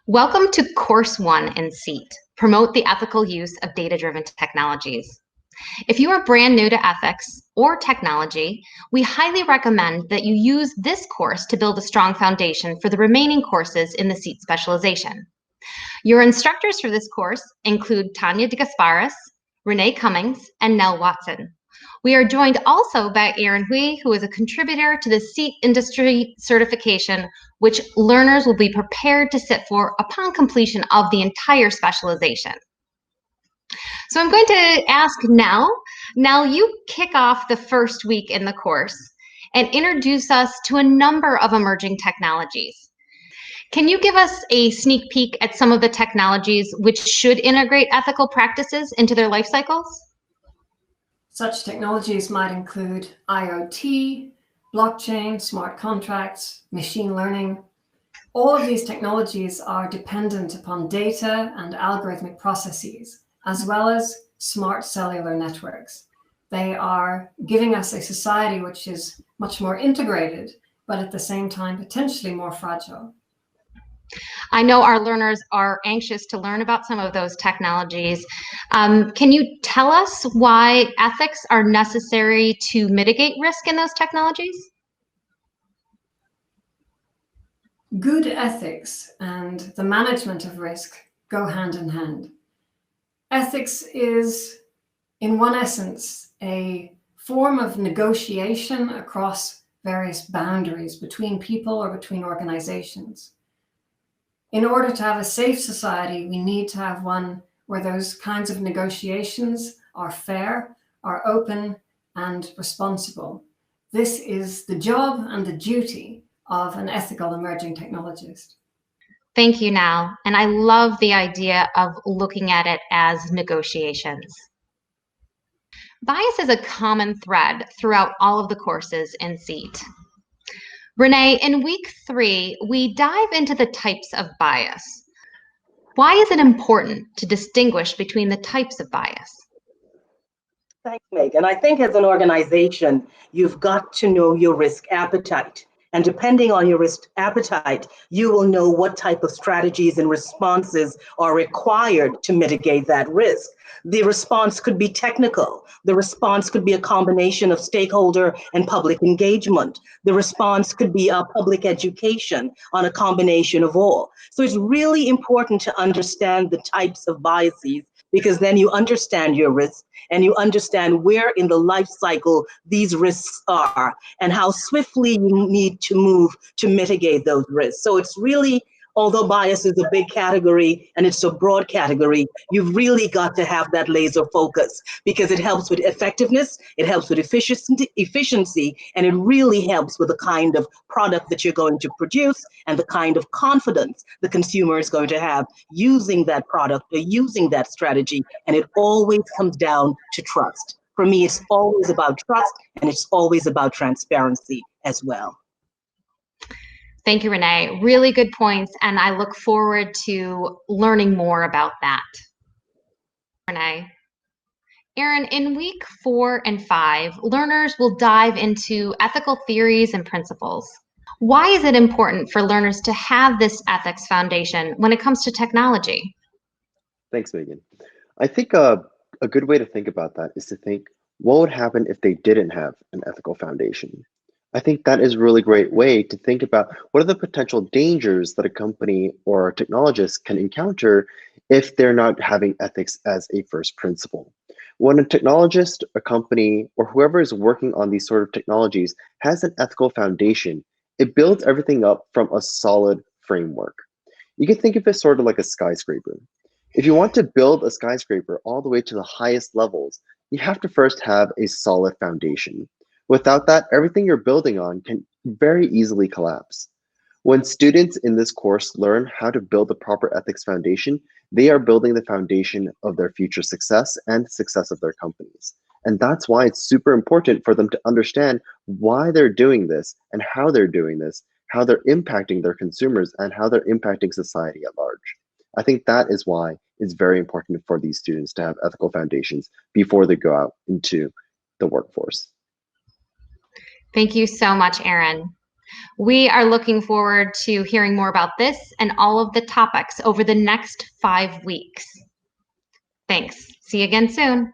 Welcome to Course 1 in SEAT, Promote the Ethical Use of Data-Driven Technologies. If you are brand new to ethics or technology, we highly recommend that you use this course to build a strong foundation for the remaining courses in the SEAT specialization. Your instructors for this course include Tanya DeGasparis, Renee Cummings, and Nell Watson. We are joined also by Aaron Hui, who is a contributor to the SEAT industry certification, which learners will be prepared to sit for upon completion of the entire specialization. So I'm going to ask Nell. Nell, you kick off the first week in the course and introduce us to a number of emerging technologies. Can you give us a sneak peek at some of the technologies which should integrate ethical practices into their life cycles? Such technologies might include IoT, blockchain, smart contracts, machine learning. All of these technologies are dependent upon data and algorithmic processes, as well as smart cellular networks. They are giving us a society which is much more integrated, but at the same time, potentially more fragile. I know our learners are anxious to learn about some of those technologies. Can you tell us why ethics are necessary to mitigate risk in those technologies? Good ethics and the management of risk go hand in hand. Ethics is, in one essence, a form of negotiation across various boundaries between people or between organizations. In order to have a safe society, we need to have one where those kinds of negotiations are fair, are open, and responsible. This is the job and the duty of an ethical emerging technologist. Thank you, Nell. And I love the idea of looking at it as negotiations. Bias is a common thread throughout all of the courses in SEAT. Renee, in week 3, we dive into the types of bias. Why is it important to distinguish between the types of bias? Thanks, Megan. I think as an organization, you've got to know your risk appetite. And depending on your risk appetite, you will know what type of strategies and responses are required to mitigate that risk. The response could be technical. The response could be a combination of stakeholder and public engagement. The response could be a public education on a combination of all. So it's really important to understand the types of biases, because then you understand your risks and you understand where in the life cycle these risks are and how swiftly you need to move to mitigate those risks. So it's really, although bias is a big category and it's a broad category, you've really got to have that laser focus, because it helps with effectiveness, it helps with efficiency, and it really helps with the kind of product that you're going to produce and the kind of confidence the consumer is going to have using that product or using that strategy. And it always comes down to trust. For me, it's always about trust, and it's always about transparency as well. Thank you, Renee. Really good points, and I look forward to learning more about that. Renee. Aaron, in week 4 and 5, learners will dive into ethical theories and principles. Why is it important for learners to have this ethics foundation when it comes to technology? Thanks, Megan. I think a good way to think about that is to think, what would happen if they didn't have an ethical foundation? I think that is a really great way to think about what are the potential dangers that a company or a technologist can encounter if they're not having ethics as a first principle. When a technologist, a company, or whoever is working on these sort of technologies has an ethical foundation, it builds everything up from a solid framework. You can think of it sort of like a skyscraper. If you want to build a skyscraper all the way to the highest levels, you have to first have a solid foundation. Without that, everything you're building on can very easily collapse. When students in this course learn how to build the proper ethics foundation, they are building the foundation of their future success and success of their companies. And that's why it's super important for them to understand why they're doing this and how they're doing this, how they're impacting their consumers, and how they're impacting society at large. I think that is why it's very important for these students to have ethical foundations before they go out into the workforce. Thank you so much, Aaron. We are looking forward to hearing more about this and all of the topics over the next 5 weeks. Thanks. See you again soon.